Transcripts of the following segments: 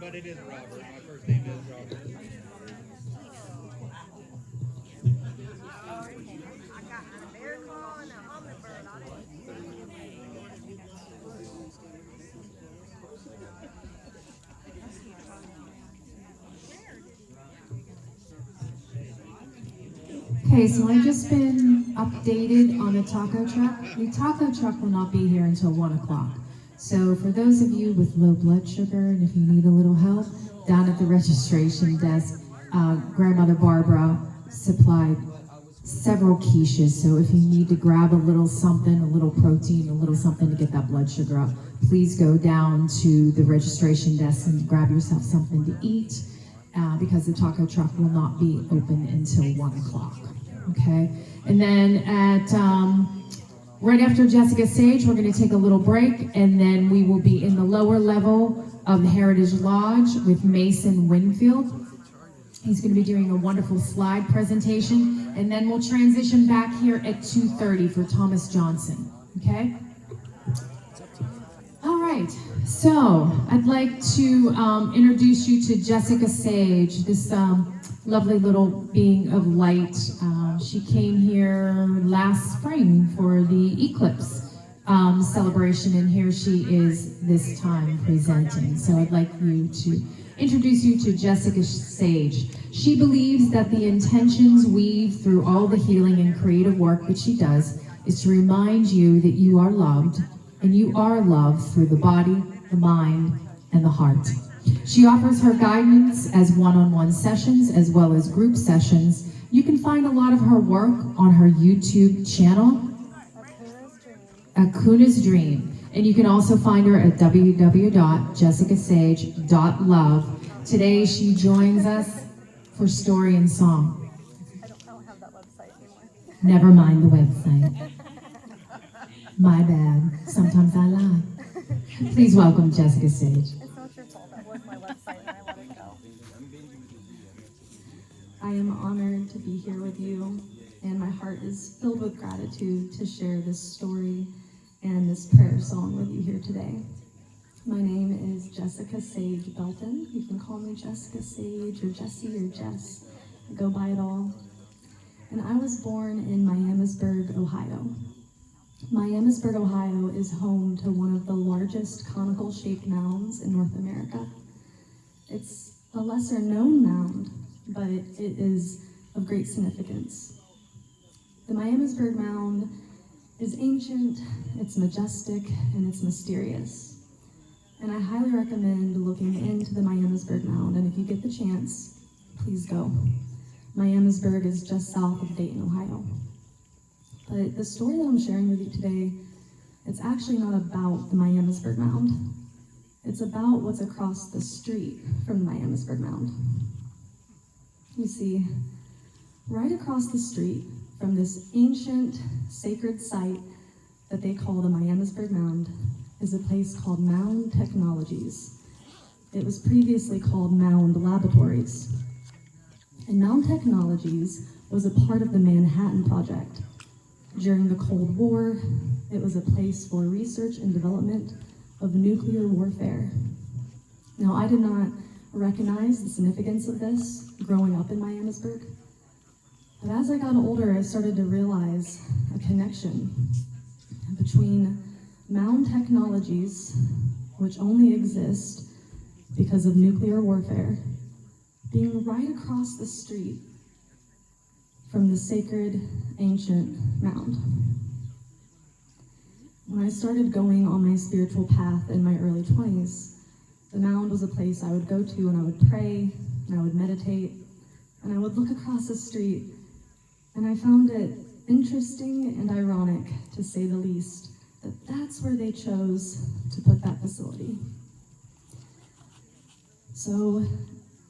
but it is Robert. My first name is Robert. Okay, so I've just been updated on the taco truck. The taco truck will not be here until 1 o'clock. So for those of you with low blood sugar and if you need a little help, down at the registration desk, Grandmother Barbara supplied several quiches. So if you need to grab a little something, a little protein, a little something to get that blood sugar up, please go down to the registration desk and grab yourself something to eat. Because the taco truck will not be open until 1 o'clock. Okay, and then at right after Jessica Sage, we're going to take a little break, and then we will be in the lower level of the Heritage Lodge with Mason Winfield. He's going to be doing a wonderful slide presentation, and then we'll transition back here at 2:30 for Thomas Johnson. Okay. All right, so I'd like to introduce you to Jessica Sage, this lovely little being of light. She came here last spring for the eclipse celebration, and here she is this time presenting. So I'd like you to introduce you to Jessica Sage. She believes that the intentions weave through all the healing and creative work that she does is to remind you that you are loved, and you are loved through the body, the mind, and the heart. She offers her guidance as one-on-one sessions as well as group sessions. You can find a lot of her work on her YouTube channel, Akuna's Dream. And you can also find her at www.jessicasage.love. Today she joins us for Story and Song. I don't have that website anymore. Never mind the website. My bad. Sometimes I lie. Please welcome Jessica Sage. It's not your fault. That was my website and I let it go. I am honored to be here with you, and my heart is filled with gratitude to share this story and this prayer song with you here today. My name is Jessica Sage Belton. You can call me Jessica Sage or Jessie or Jess. I go by it all. And I was born in Miamisburg, Ohio. Miamisburg, Ohio is home to one of the largest conical-shaped mounds in North America. It's a lesser-known mound, but it is of great significance. The Miamisburg Mound is ancient, it's majestic, and it's mysterious. And I highly recommend looking into the Miamisburg Mound, and if you get the chance, please go. Miamisburg is just south of Dayton, Ohio. But the story that I'm sharing with you today, it's actually not about the Miamisburg Mound. It's about what's across the street from the Miamisburg Mound. You see, right across the street from this ancient sacred site that they call the Miamisburg Mound is a place called Mound Technologies. It was previously called Mound Laboratories. And Mound Technologies was a part of the Manhattan Project. During the Cold War, it was a place for research and development of nuclear warfare. Now, I did not recognize the significance of this growing up in Miamisburg, but as I got older, I started to realize a connection between Mound Technologies, which only exist because of nuclear warfare, being right across the street from the sacred ancient mound. When I started going on my spiritual path in my early 20s, the mound was a place I would go to and I would pray and I would meditate and I would look across the street, and I found it interesting and ironic, to say the least, that that's where they chose to put that facility. So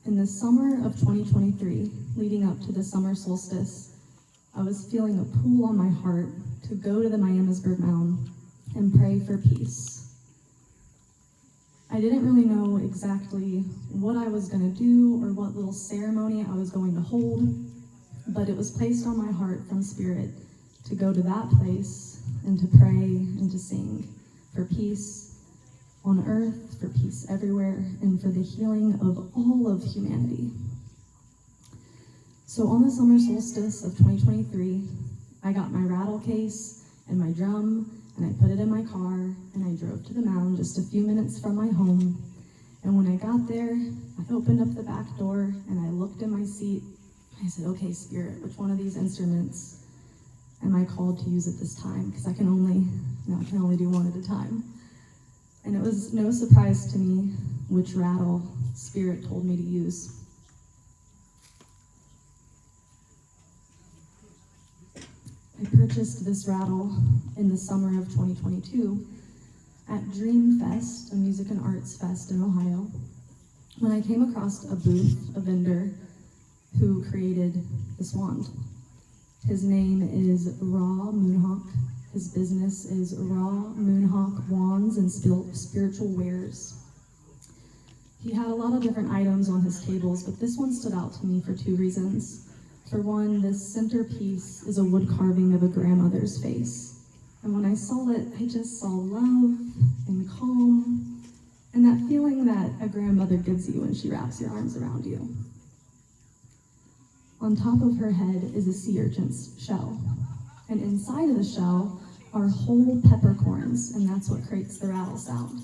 in the summer of 2023, leading up to the summer solstice, I was feeling a pull on my heart to go to the Miamisburg Mound and pray for peace. I didn't really know exactly what I was going to do or what little ceremony I was going to hold, but it was placed on my heart from Spirit to go to that place and to pray and to sing for peace on earth, for peace everywhere, and for the healing of all of humanity. So on the summer solstice of 2023, I got my rattle case and my drum, and I put it in my car, and I drove to the mound just a few minutes from my home. And when I got there, I opened up the back door, and I looked in my seat. I said, okay, Spirit, which one of these instruments am I called to use at this time? Because I can only do one at a time. And it was no surprise to me which rattle Spirit told me to use. I purchased this rattle in the summer of 2022 at Dream Fest, a music and arts fest in Ohio, when I came across a booth, a vendor, who created this wand. His name is Raw Moonhawk. His business is Raw Moonhawk Wands and Spiritual Wares. He had a lot of different items on his tables, but this one stood out to me for two reasons. For one, this centerpiece is a wood carving of a grandmother's face. And when I saw it, I just saw love and calm and that feeling that a grandmother gives you when she wraps your arms around you. On top of her head is a sea urchin's shell. And inside of the shell are whole peppercorns, and that's what creates the rattle sound.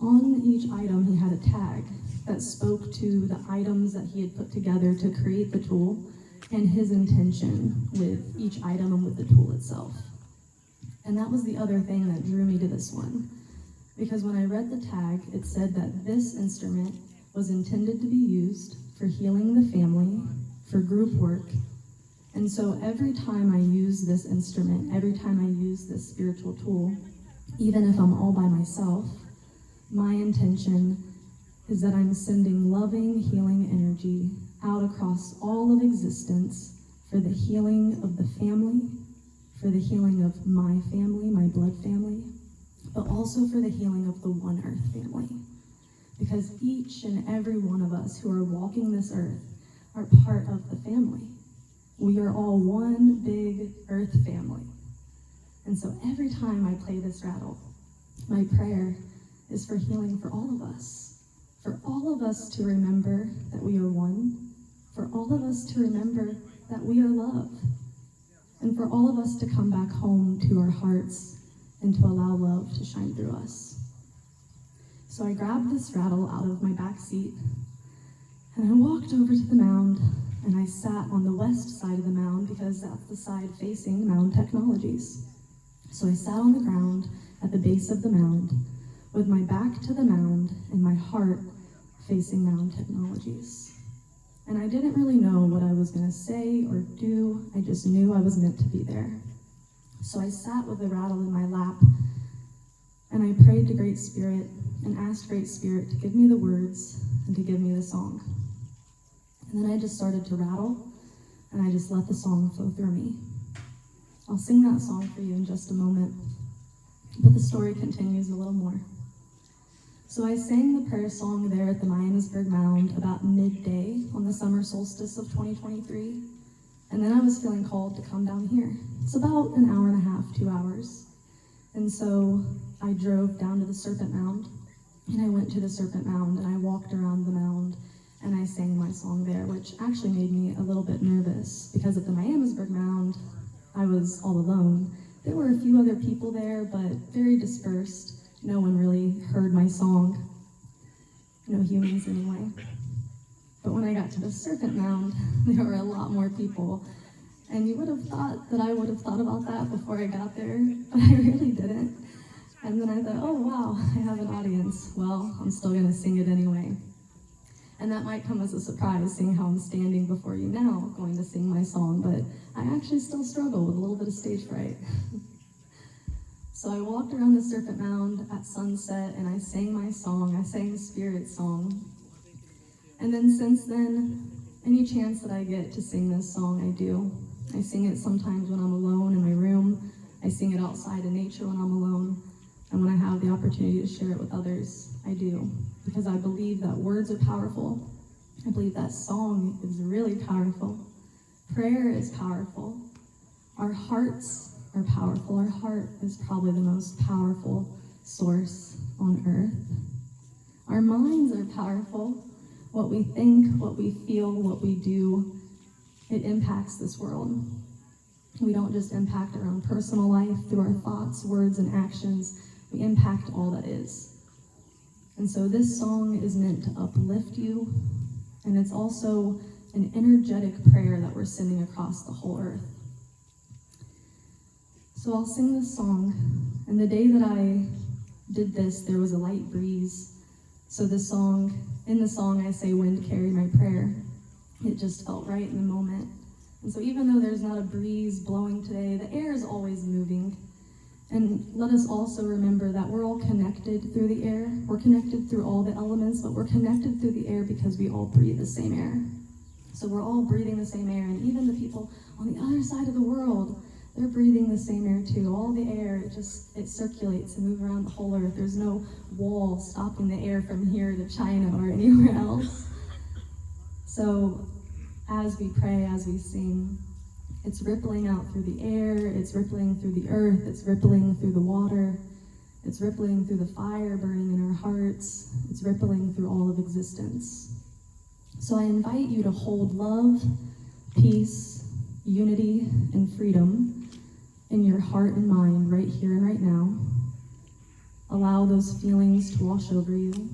On each item, he had a tag that spoke to the items that he had put together to create the tool and his intention with each item and with the tool itself. And that was the other thing that drew me to this one. Because when I read the tag, it said that this instrument was intended to be used for healing the family, for group work. And so every time I use this instrument, every time I use this spiritual tool, even if I'm all by myself, my intention is that I'm sending loving, healing energy out across all of existence for the healing of the family, for the healing of my family, my blood family, but also for the healing of the One Earth family. Because each and every one of us who are walking this earth are part of the family. We are all one big earth family. And so every time I play this rattle, my prayer is for healing for all of us to remember that we are one, for all of us to remember that we are love, and for all of us to come back home to our hearts and to allow love to shine through us. So I grabbed this rattle out of my back seat, and I walked over to the mound, and I sat on the west side of the mound because that's the side facing Mound Technologies. So I sat on the ground at the base of the mound with my back to the mound and my heart facing Mound Technologies. And I didn't really know what I was going to say or do. I just knew I was meant to be there. So I sat with the rattle in my lap, and I prayed to Great Spirit and asked Great Spirit to give me the words and to give me the song. And then I just started to rattle, and I just let the song flow through me. I'll sing that song for you in just a moment, but the story continues a little more. So I sang the prayer song there at the Miamisburg Mound about midday on the summer solstice of 2023, and then I was feeling called to come down here. It's about an hour and a half, 2 hours. And so I drove down to the Serpent Mound, and I went to the Serpent Mound, and I walked around the mound, and I sang my song there, which actually made me a little bit nervous, because at the Miamisburg Mound, I was all alone. There were a few other people there, but very dispersed. No one really heard my song. No humans anyway. But when I got to the Serpent Mound, there were a lot more people. And you would have thought that I would have thought about that before I got there, but I really didn't. And then I thought, oh wow, I have an audience. Well, I'm still gonna sing it anyway. And that might come as a surprise, seeing how I'm standing before you now, going to sing my song, but I actually still struggle with a little bit of stage fright. So I walked around the Serpent Mound at sunset, and I sang my song. I sang the Spirit song. And then since then, any chance that I get to sing this song, I do. I sing it sometimes when I'm alone in my room. I sing it outside in nature when I'm alone. And when I have the opportunity to share it with others, I do. Because I believe that words are powerful. I believe that song is really powerful. Prayer is powerful. Our hearts are powerful. Our heart is probably the most powerful source on earth. Our minds are powerful. What we think, what we feel, what we do, it impacts this world. We don't just impact our own personal life through our thoughts, words, and actions. We impact all that is. And so this song is meant to uplift you, and it's also an energetic prayer that we're sending across the whole earth. So I'll sing this song, and the day that I did this, there was a light breeze. So in the song I say, "Wind carry my prayer." It just felt right in the moment. And so even though there's not a breeze blowing today, the air is always moving. And let us also remember that we're all connected through the air. We're connected through all the elements, but we're connected through the air because we all breathe the same air. So we're all breathing the same air, and even the people on the other side of the world, they're breathing the same air too. All the air, it circulates and moves around the whole earth. There's no wall stopping the air from here to China or anywhere else. So as we pray, as we sing, it's rippling out through the air, it's rippling through the earth, it's rippling through the water, it's rippling through the fire burning in our hearts, it's rippling through all of existence. So I invite you to hold love, peace, unity, and freedom in your heart and mind right here and right now. Allow those feelings to wash over you.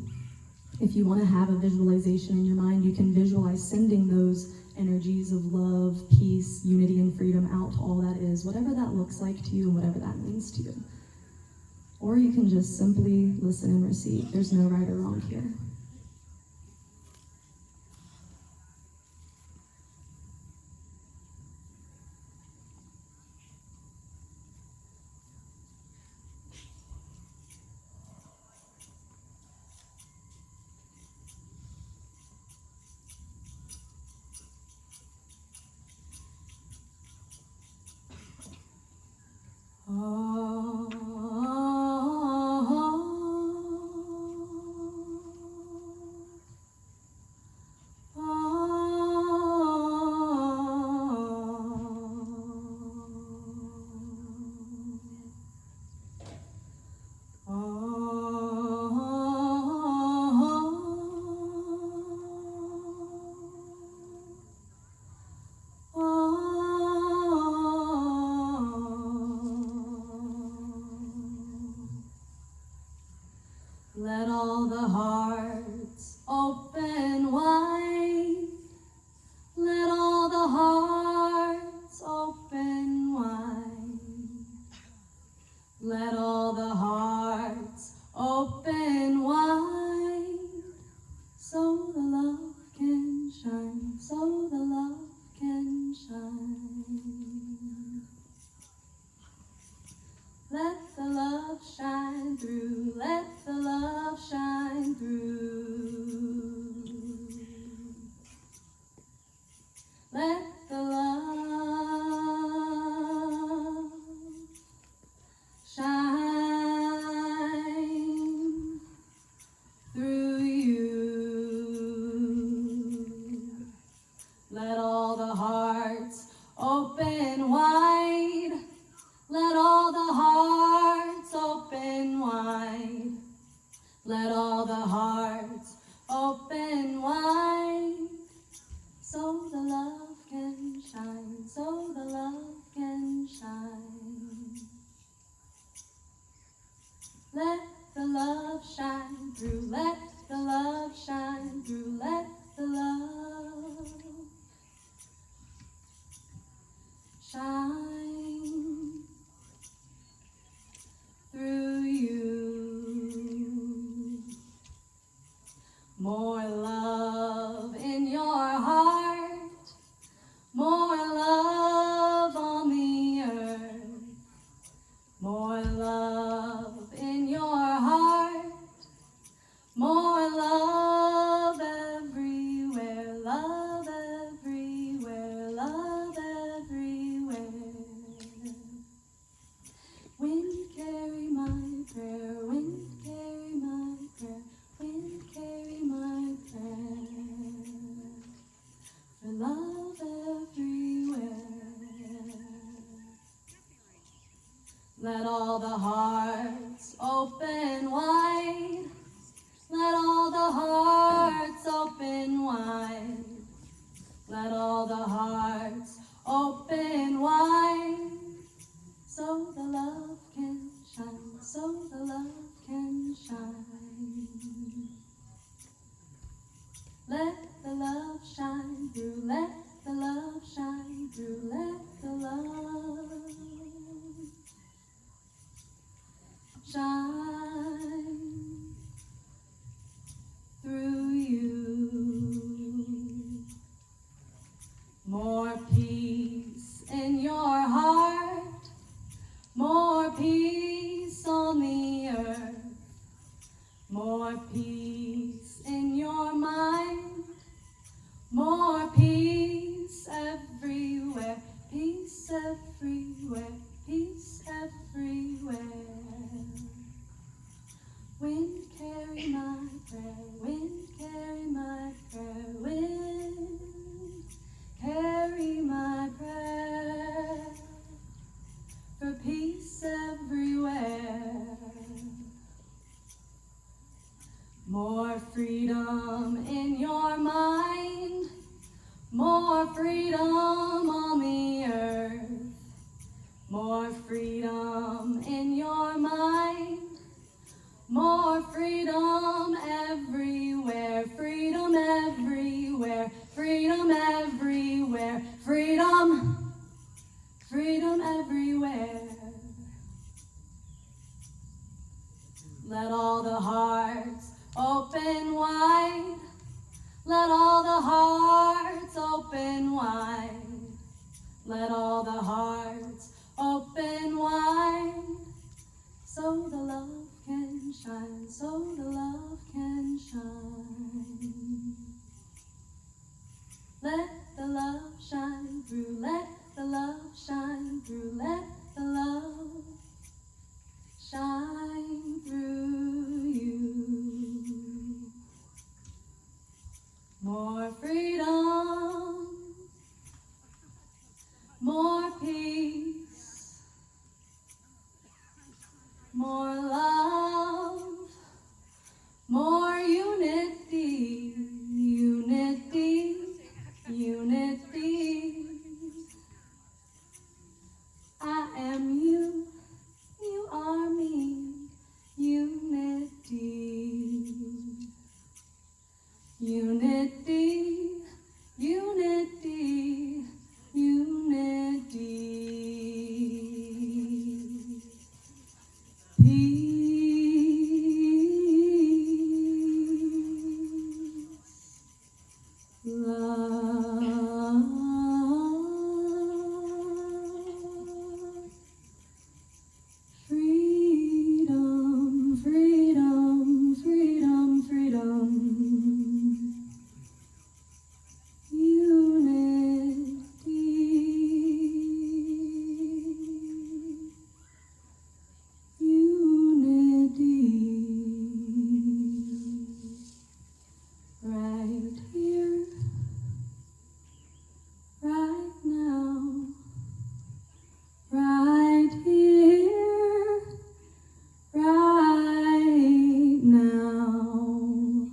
If you want to have a visualization in your mind, you can visualize sending those energies of love, peace, unity, and freedom out to all that is, whatever that looks like to you and whatever that means to you. Or you can just simply listen and receive. There's no right or wrong here. Let all the hearts open wide. Let all the hearts open wide. Let all the hearts open wide. So the love can shine, so the love can shine. Let the love shine through, let the love shine through. Let the love shine through you. Let all the hearts open wide. Let all the hearts open wide. Let all the hearts open wide. So the love can shine, so the love can shine. Let the love shine through, let the love shine through, let the love shine through you. More love in your heart, Let all the hearts open wide. Let all the hearts open wide. Let all the hearts open wide. So the love can shine, so the love can shine. Let the love shine through, let the love shine through, let the love shine through you. More peace in your heart, more peace on the earth, more peace in your mind, more peace everywhere, peace everywhere, peace everywhere. Wind carry my prayer, wind carry my prayer, wind carry my prayer for peace everywhere. More freedom in your mind, more freedom on the earth, more freedom in your mind, more freedom everywhere, freedom everywhere, freedom everywhere, freedom, freedom everywhere. Let all the hearts open wide. Let all the hearts open wide. Let all the hearts open wide. So the love can shine, so the love can shine. Let the love shine through, let the love shine through, let the love shine through you. More freedom, more peace, more love, more unity, unity, unity. I am you, you are me, unity, unity, unity, unity. Peace, love, freedom, freedom, freedom, freedom, unity, unity, right here, right now, right here, right now.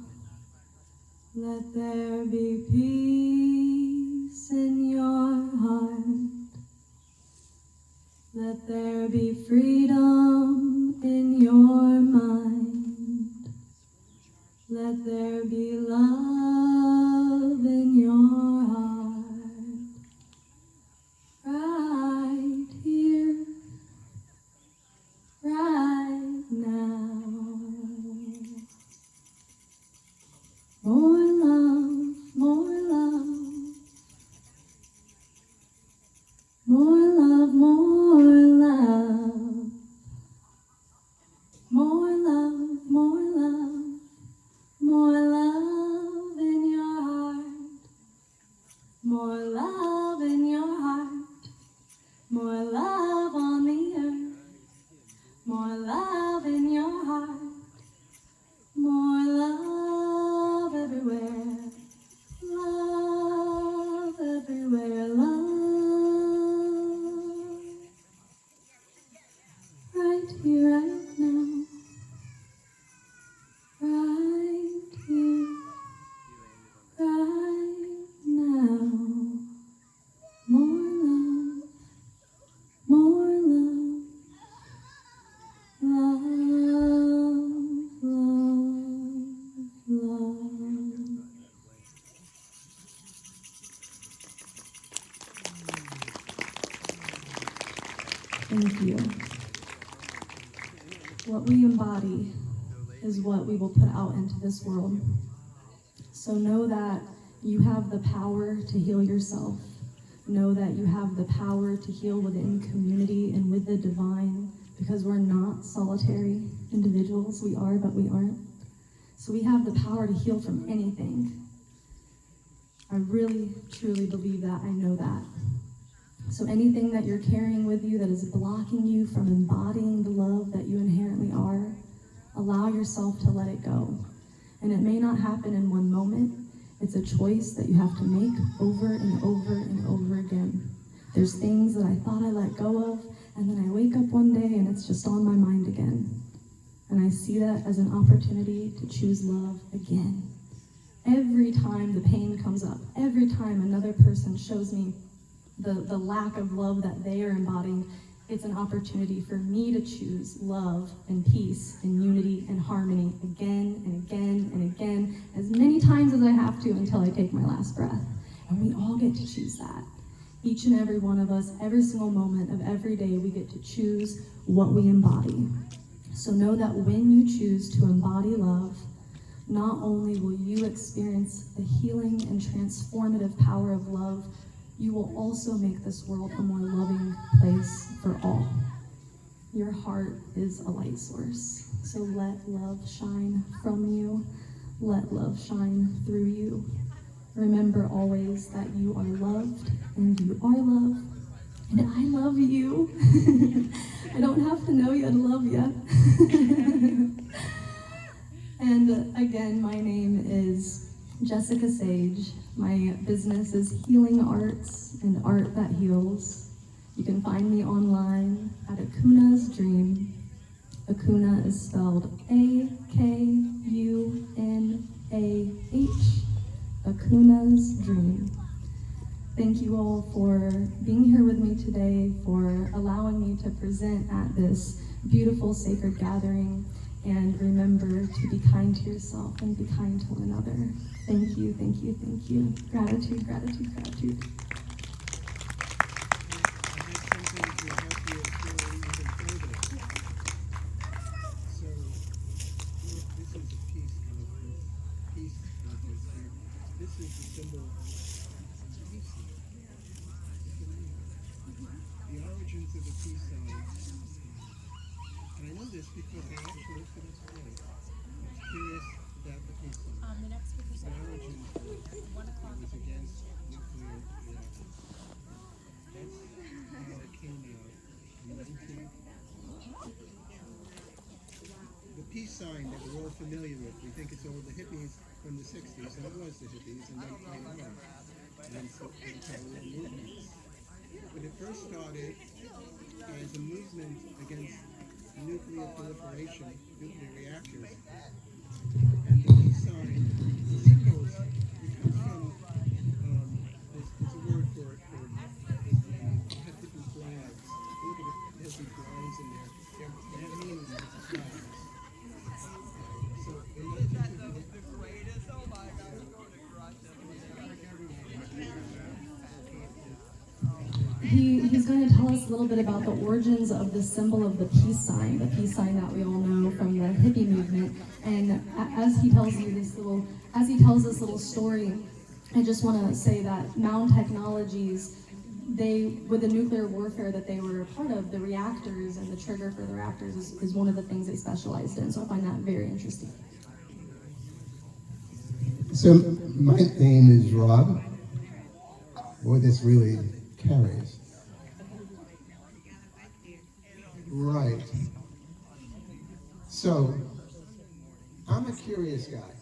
Let there be peace in your heart. Let there be freedom in your mind. Let there be love in your heart. Right here, right now. More love, more love, more love, more love, more love, more love, more love in your heart, more love in your heart, more love on the earth, more love in your heart, more love everywhere, love everywhere, love. Thank you. What we embody is what we will put out into this world. So know that you have the power to heal yourself. Know that you have the power to heal within community and with the divine, because we're not solitary individuals. We are, but we aren't. So we have the power to heal from anything. I really, truly believe that. I know that. So anything that you're carrying with you that is blocking you from embodying the love that you inherently are, allow yourself to let it go. And it may not happen in one moment. It's a choice that you have to make over and over and over again. There's things that I thought I let go of, and then I wake up one day and it's just on my mind again. And I see that as an opportunity to choose love again. Every time the pain comes up, every time another person shows me the lack of love that they are embodying, it's an opportunity for me to choose love and peace and unity and harmony again and again and again, as many times as I have to until I take my last breath. And we all get to choose that. Each and every one of us, every single moment of every day, we get to choose what we embody. So know that when you choose to embody love, not only will you experience the healing and transformative power of love, you will also make this world a more loving place for all. Your heart is a light source, so let love shine from you. Let love shine through you. Remember always that you are loved and you are loved, and I love you. I don't have to know you to love you. And again, my name is Jessica Sage. My business is Healing Arts and Art That Heals. You can find me online at Akuna's Dream. Akuna is spelled A-K-U-N-A-H. Akuna's Dream. Thank you all for being here with me today, for allowing me to present at this beautiful sacred gathering. And remember to be kind to yourself and be kind to one another. Thank you, thank you, thank you. Gratitude, gratitude, gratitude. So, this is a peace conference. Peace conference here. This is the symbol of peace. The origins of the peace sign. And I know this because I actually looked it up today. I was curious about the peace sign. The next speaker's The origins were it 1 o'clock. was against nuclear reactors. That's how it came out in 19. The peace sign that we're all familiar with, we think it's all the hippies from the 60s, and it was the hippies, and then later on, and then anti-war movements. But it first started as a movement against nuclear proliferation, nuclear reactors. And the peace sign, the symbols, it comes from, there's a word for it, it has different flags. Look at it, it has these lines in there. That means it's a flag. So, in 1950, He's going to tell us a little bit about the origins of the symbol of the peace sign that we all know from the hippie movement. And as he tells this little story, I just want to say that Mound Technologies, with the nuclear warfare that they were a part of, the reactors and the trigger for the reactors is one of the things they specialized in. So I find that very interesting. So my name is Rob. Boy, this really carries. Right. So, I'm a curious guy.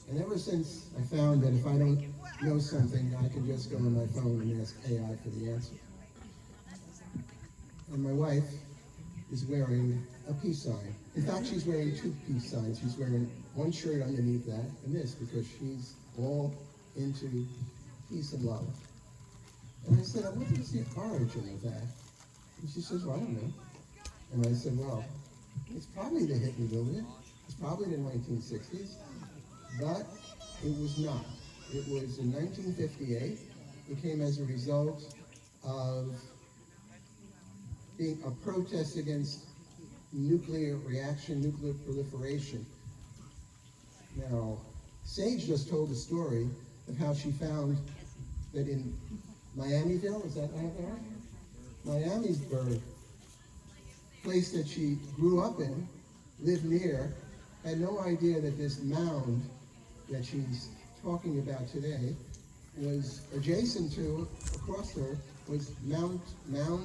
And ever since I found that if I don't know something, I can just go on my phone and ask AI for the answer. And my wife is wearing a peace sign. In fact, she's wearing two peace signs. She's wearing one shirt underneath that and this because she's all into peace and love. And I said, what is the origin of that? And she says, well, I don't know. And I said, well, it's probably the hippie movement. It's probably the 1960s. But it was not. It was in 1958. It came as a result of being a protest against nuclear reaction, nuclear proliferation. Now, Sage just told a story of how she found that in Miamiville, is that I have that right? Miamisburg, place that she grew up in, lived near, had no idea that this mound that she's talking about today was adjacent to, across her, was Mound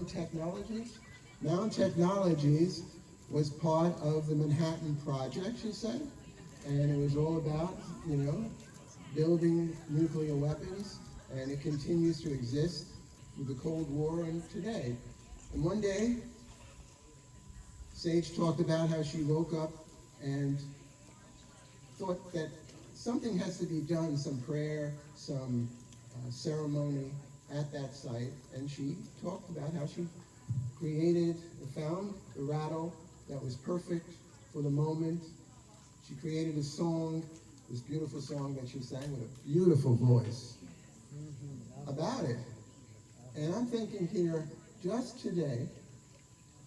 Technologies. Mound Technologies was part of the Manhattan Project, she said, and it was all about, building nuclear weapons, and it continues to exist through the Cold War and today. And one day, Sage talked about how she woke up and thought that something has to be done, some prayer, some ceremony at that site, and she talked about how she found the rattle that was perfect for the moment. She created a song, this beautiful song that she sang with a beautiful voice about it. And I'm thinking here, just today,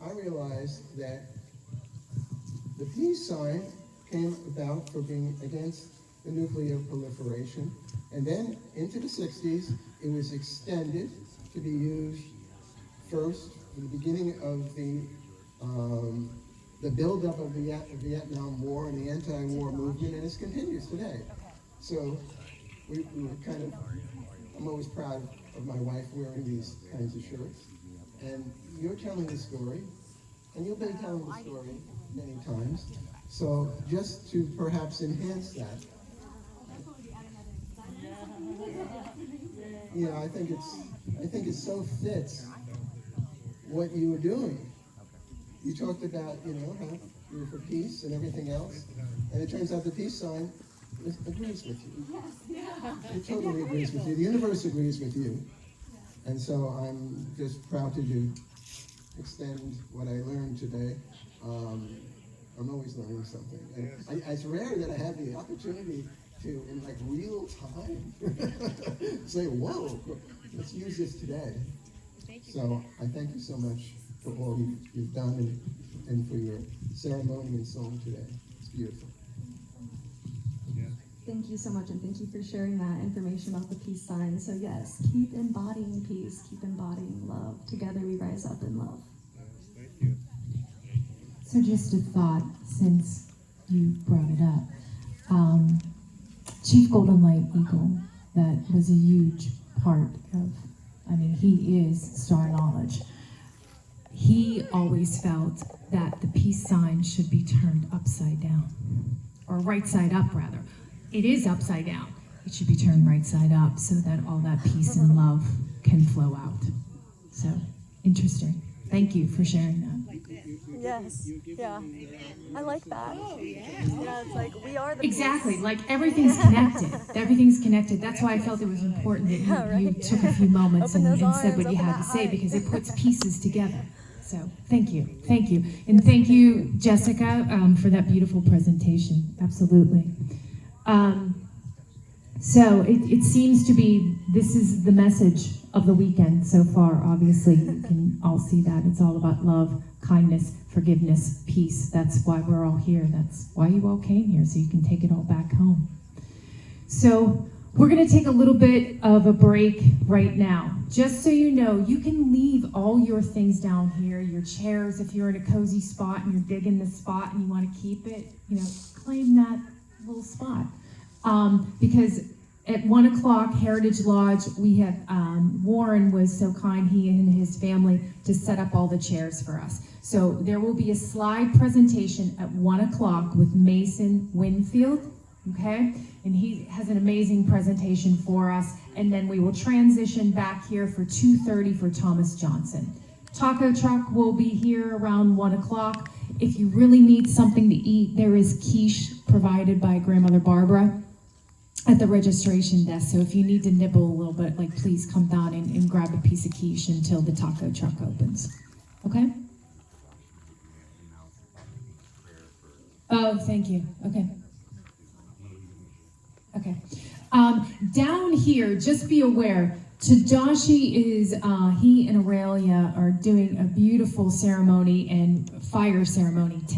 I realized that the peace sign came about for being against the nuclear proliferation, and then into the 60s, it was extended to be used first in the beginning of the buildup of the Vietnam War and the anti-war movement, and it continues today. So we were I'm always proud of my wife wearing these kinds of shirts. And you're telling the story, and you'll be telling the story many times. So just to perhaps enhance that, I think it so fits what you were doing. You talked about, how you were for peace and everything else, and it turns out the peace sign agrees with you. It totally agrees with you. The universe agrees with you. And so I'm just proud to extend what I learned today. I'm always learning something. And it's rare that I have the opportunity to, in real time, say, whoa, let's use this today. So I thank you so much for all you've done and for your ceremony and song today. It's beautiful. Thank you so much, and thank you for sharing that information about the peace sign. So yes, keep embodying peace, keep embodying love. Together we rise up in love. Thank you. So just a thought, since you brought it up. Chief Golden Light Eagle, that was a huge part of, he is Star Knowledge. He always felt that the peace sign should be turned upside down, or right side up rather. It is upside down. It should be turned right side up so that all that peace and love can flow out. So, interesting. Thank you for sharing that. Yes. Yeah. I like that. Yeah, it's like we are the Exactly, peace. like everything's connected. Everything's connected. That's why I felt it was important that you took a few moments Open and those said what arms, you open had to that say, heart. because it puts pieces together. So thank you. And thank you, Jessica, for that beautiful presentation. Absolutely. So it seems to be, this is the message of the weekend so far. Obviously, you can all see that. It's all about love, kindness, forgiveness, peace. That's why we're all here. That's why you all came here, so you can take it all back home. So we're going to take a little bit of a break right now. Just so you know, you can leave all your things down here, your chairs, if you're in a cozy spot and you're digging the spot and you want to keep it, claim that little spot. Because at 1 o'clock, Heritage Lodge, we have, Warren was so kind, he and his family, to set up all the chairs for us. So there will be a slide presentation at 1 o'clock with Mason Winfield, okay? And he has an amazing presentation for us. And then we will transition back here for 2:30 for Thomas Johnson. Taco truck will be here around 1 o'clock. If you really need something to eat, there is quiche provided by Grandmother Barbara at the registration desk. So if you need to nibble a little bit, please come down and grab a piece of quiche until the taco truck opens. Okay? Oh, thank you. Okay. Okay. Down here, just be aware, Tadashi is, he and Aurelia are doing a beautiful ceremony and fire ceremony tonight.